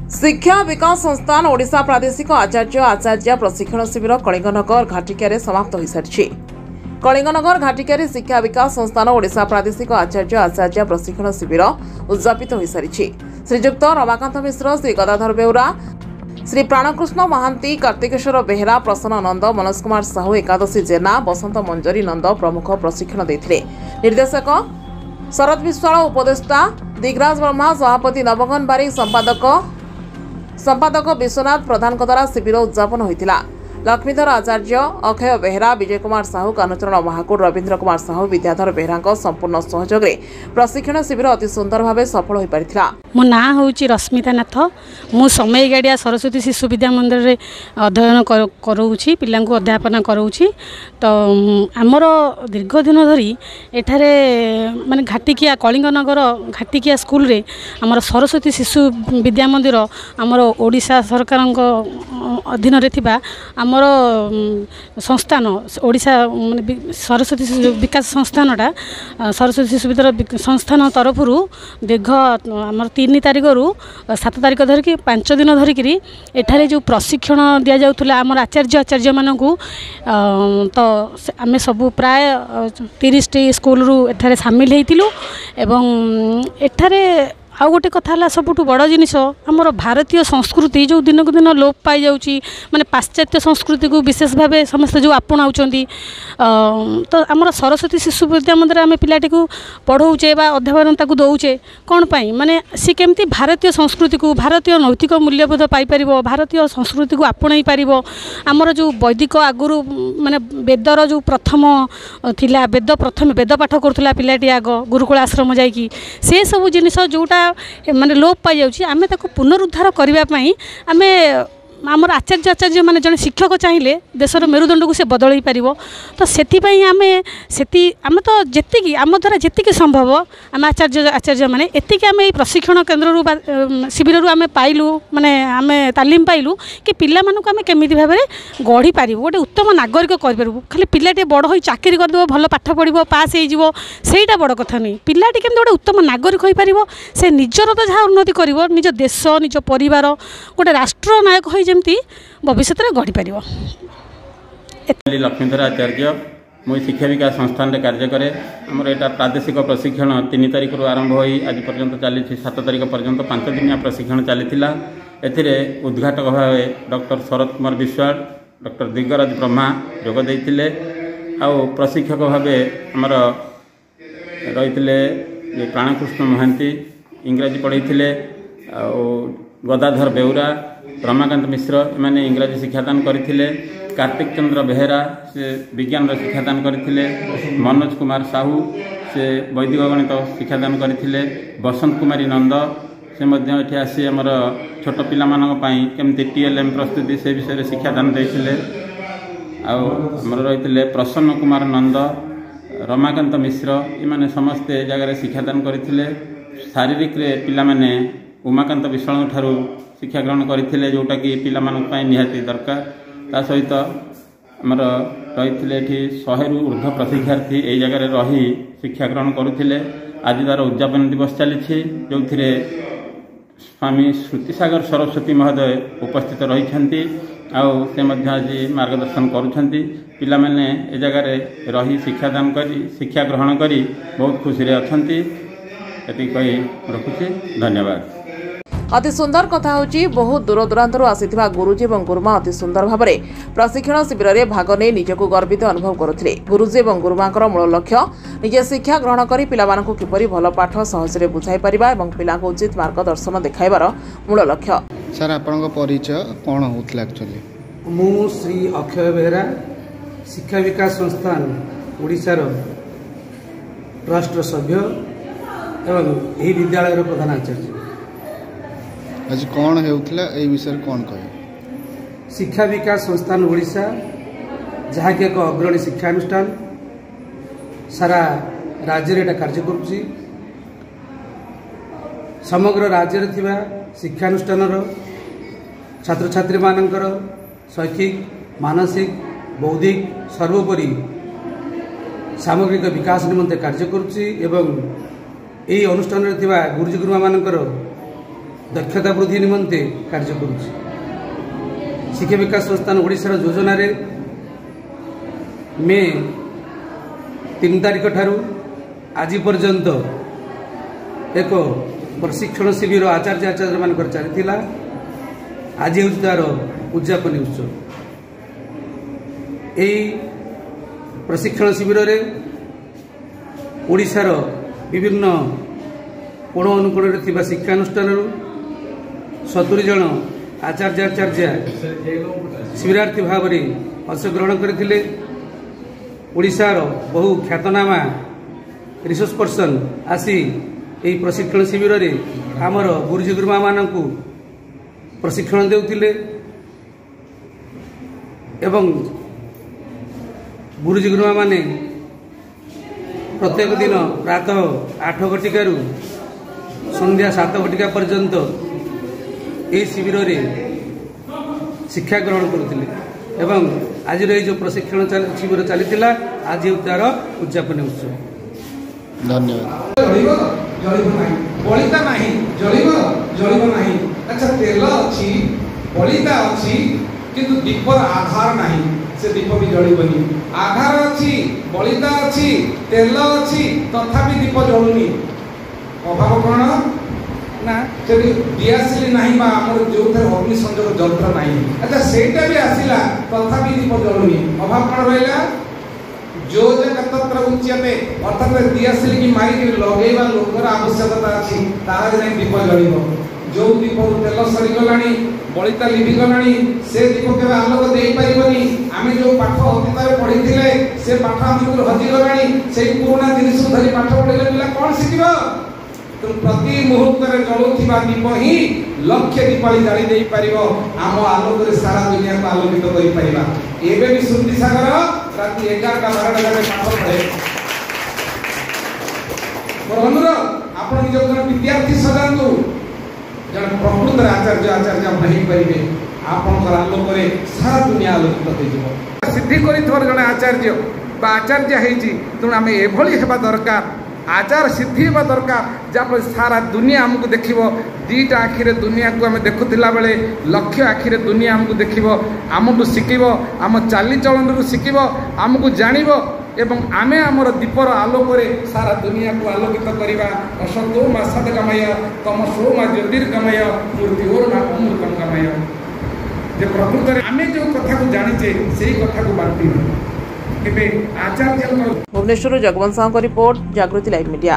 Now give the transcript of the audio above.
शिक्षा विकास संस्थान ओडिशा प्रादेशिक आचार्य प्रशिक्षण शिविर कलिंगनगर घाटिका समाप्त हो सारी। कलिंगनगर घाटिका शिक्षा विकास संस्थान ओडिशा प्रादेशिक आचार्य प्रशिक्षण शिविर उद्यापित हो सारी। श्रीजुक्त रमाकांत मिश्र, श्री गदाधर बेउरा, श्री प्राणकृष्ण महांती, कार्तिकेश्वर बेहेरा, प्रसन्न नंद, मनोज कुमार साहू, एकादशी जेना, बसंत मंजरी नंद प्रमुख प्रशिक्षण देते। निर्देशक शरद विश्वाल, उपदेष्टा दिगराज वर्मा, सभापति नवगन बारिक, संपादक विश्वनाथ प्रधान द्वारा शिविर उद्यापन होता। लक्ष्मीधर आचार्य, अक्षय बेहेरा, विजय कुमार साहू, कानुचरण महाकुड़, रवींद्र कुमार साहू, विद्याधर बेहेरा संपूर्ण सहयोग में प्रशिक्षण शिविर अति सुंदर भाव सफल हो पारिथिला। मो ना हूँ रश्मिता नाथ। मु समय गाड़िया सरस्वती शिशु विद्या मंदिर रे अध्ययन करूँ, पिला अध्यापन करूँ। तो आमर दीर्घ दिन धरी एठारे माने घाटिकिया कलिंगनगर घाटिकिया स्कूल रे आमर सरस्वती शिशु विद्या मंदिर आमर ओडिशा सरकार अधीन रे थिबा आमर संस्थान ओडिशा सरस्वती शिशु विकास संस्थानटा सरस्वती शिशु विद्या संस्थान तरफ दीर्घ आमर 3 तारिख रु 7 तारिख धरिकी 5 दिन धरिकी एठारे जो प्रशिक्षण दि जाउथुला आमर आचार्य मानकू। तो आमे सबू प्राय 30 स्कूल रु एठारे सामिल हेतिलु एवं एठारे आउ गोटे कथा सबुठ बड़ जिनिस आमर भारतीय संस्कृति जो दिन को दिन लोप पाई जाउची, माने पाश्चात्य संस्कृति को विशेष भाव समस्त जो आपणाउचंती। तो आमर सरस्वती शिशु विद्या मंदिर आम पिलाटी को पढ़ाऊचे बा अध्यापन ताकू दौचे कौन पाई, माने सी केमती भारतीय संस्कृति को भारतीय नैतिक मूल्यबोध पाइपर, भारतीय संस्कृति को आपणाई पार। आमर जो वैदिक आगुरु माने वेदर जो प्रथम थिला वेद प्रथम वेद पाठ करुला पिलाटी आग गुरुकुल आश्रम जाइकी से सब जिनिस जोटा माने लोप पाई जाउची आमे ताको पुनरुद्धार करिबा पई आमे आमर आचार्य माने जन शिक्षक चाहिए देशर मेरुदंड को से बदल पार। तो से आम तो जी आम द्वारा जी संभव आम आचार्य माने एतिक आम प्रशिक्षण केन्द्र शिविर आम पाइलु, माने आम तालीम पाइलु कि पिला मानक आम केमिति भाव में गढ़ी पारिबु, गोटे उत्तम नागरिक करिपारबु। खाली पिलाटे बड़ होई चाकरी करदेव, भल पाठ पढ़िबो, पास होइजिवो, सेटा बड़ कथा नहीं। पिलाटी केमिति गोटे उत्तम नागरिक होई पारिबो, से निजर तो जहाँ उन्नति करिवो, निज देश निज परिवार गोटे राष्ट्र नायक होई जेमती भविष्य में गढ़ी पार। लक्ष्मीधर आचार्य मुझे शिक्षा विकास संस्थान रे कार्य करे। आमर यहाँ प्रादेशिक प्रशिक्षण 3 तारिख रु आरंभ हो आज पर्यंत चली 7 तारिख पर्यंत 5 दिनिया प्रशिक्षण चली। एथिरे उद्घाटक भाव डॉक्टर शरद कुमार विश्वाल, डॉक्टर दिगराज ब्रह्मा जोग देइथिले। आउ प्रशिक्षक भाव आमर रही प्राणकृष्ण महांती इंग्राजी पढ़ाई, गदाधर बेउरा, रमाकांत मिश्र एमाने इंग्राजी शिक्षादान करथिले। कार्तिक चंद्र बेहेरा से विज्ञान शिक्षादान करथिले। मनोज कुमार साहू से वैदिक गणित शिक्षादान करथिले। बसंत कुमारी नंद से मध्य एठी आसी हमर छोट पिला मानक पई केमति टीएलएम प्रस्तुति से विषय शिक्षादान देथिले। आ हमर रहिथिले प्रसन्न कुमार नंद, रमाकांत मिश्र एमाने समस्ते जगह शिक्षादान करथिले। शारीरिक रे पिला माने उमाकांत विश्वाल ठारू शिक्षा ग्रहण करते जोटा कि पिला मानक पई निहाती दरकार। ता सहित आमर रही 100 रु ऊर्ध्व प्रशिक्षार्थी यही जगह रही शिक्षा ग्रहण करुले। आज तार उद्यापन दिवस चली जो स्वामी श्रुतिसागर सरस्वती महोदय उपस्थित रही आज मार्गदर्शन करुँच। पिला माने ए जगह रही शिक्षादान करी शिक्षा ग्रहण करी बहुत खुशी अच्छा कही रखुची। धन्यवाद। अति सुंदर कथा होची बहुत दूर दूरांतर आसीथिबा गुरुजी एवं गुरुमा अति सुंदर भाव में प्रशिक्षण शिविर में भाग नहीं निजको गर्वित अनुभव करुथिले। गुरुजी एवं गुरुमांकर मूल लक्ष्य निजे शिक्षा ग्रहण करी पिलामानकु किपरि भल पाठ सहजरे बुझाई परिबा एवं पिलाको उचित मार्गदर्शन देखाइबार मूल लक्ष्य। सर आपनका परिचय कोन होतला? एक्चुअली मु श्री अक्षय बेहेरा, शिक्षा विकास संस्थान ओडिशार ट्रस्ट सभ्य एवं यही विद्यालय प्रधान आचार्य। आज कौन होता ए विषय कौन कहे? शिक्षा विकास संस्थान ओडिशा जहाँ कि एक अग्रणी शिक्षानुष्ठान सारा राज्य में कार्य करुच्ची। समग्र राज्य में थिबा शिक्षानुष्ठान छात्र छात्री मानकर शैक्षिक, मानसिक, बौद्धिक सर्वोपरि सामग्रिक विकास निमंते कार्य करुच्ची एवं यही अनुष्ठान गुरुजी गुरुमा मानकर दक्षता वृद्धि निमंते कार्य करुछि। शिक्षा विकास संस्थान ओडिशार योजन मे 3 तारिख ठारू आज पर्यंत एक प्रशिक्षण शिविर आचार्य आचार्य मान चली आज हूँ तार उद्यापन उत्सव। यही प्रशिक्षण शिविर रे ओडिशार विभिन्न कोण अनुकोण शिक्षानुष्ठान 70 जन आचार्य आचार्य शिविरार्थी भाव में अंशग्रहण करते। ओडिशार बहु ख्यातनामा रिसोर्स पर्सन आसी यही प्रशिक्षण शिविर रे आमर गुरुजी गुरुमा मानकु प्रशिक्षण देउतिले एवं गुरुजी गुरुमा माने प्रत्येक दिन प्रातः 8 घटिकार संध्या 7 घटिका पर्यंत यही शिविर रे शिक्षा ग्रहण करुले एवं आज जो प्रशिक्षण शिविर चली आज तार उद्यापन उत्सव। धन्यवाद। बलिता नहीं जलिब नहीं। अच्छा तेल अच्छी बलिता अच्छी किंतु दीपर आधार नहीं से दीप भी जलिबनी। आधार अच्छी बलिता अच्छी तेल अच्छी तथापि दीप जलुनी अभाव कौन ना दियासिली नहीं बा जो अग्नि संयोग यंत्र नहीं। अच्छा सेटा भी आसिला तथापि दीप जलुनी अभाव कौन रहा जो तत्र उच्यते अर्थात दियासिली की मारिक लगेवा लोकर आवश्यकता अच्छी तार दीप जलिब। जो दीप तेल सरीगलाणी बलिता लिभिगलाणी से दीप के आलोक दे पारिबनी। आमे जो पाठ अतीत पढ़ी से पाठ आम हजिगलाणी से पुराना जिनिस धरी पाठ पढ़ले पिला कौन शिखिबा। तो प्रति मुहूर्त में जलुवा दीप ही लक्ष्य दीपावली जाली दे पारिबो आम आलोक सारा दुनिया को आलोकित कर पारिबा। एबे भी सुंदरी सागर राति 11-12 बजे पाठ पढ़े अनुरोध आपण निज विद्यार्थी सजातु जन प्रकृत आचार्य आचार्य नहीं पारे आपण आलोक सारा दुनिया आलोकित हो सिद्धि कर जन आचार्य बा आचार्य तेणु आम एभली हेबा दरकार आचार सिद्धि हेबा दरकार जहाँ सारा दुनिया आमको देखिबो। दीटा आखिरे दुनिया को आम देखुला बेले लक्ष्य आखिरे दुनिया आमको देखिबो आमको शिखिबो आम चालीचलन शिखिबो आमको जानिबो एवं आमे आमर दीपर आलोक सारा दुनिया को आलोकित करवा। असतो मा सद्गमय तमसो मा ज्योतिर्गमय मूर्तिओर्मा अमृतम गमय। जे प्रकृत आमे जो कथा को जानिचे सेही कथा को बांटी केबे आचार्य। भुवनेश्वर जगवंत साहू रिपोर्ट जागृति लाइव मीडिया।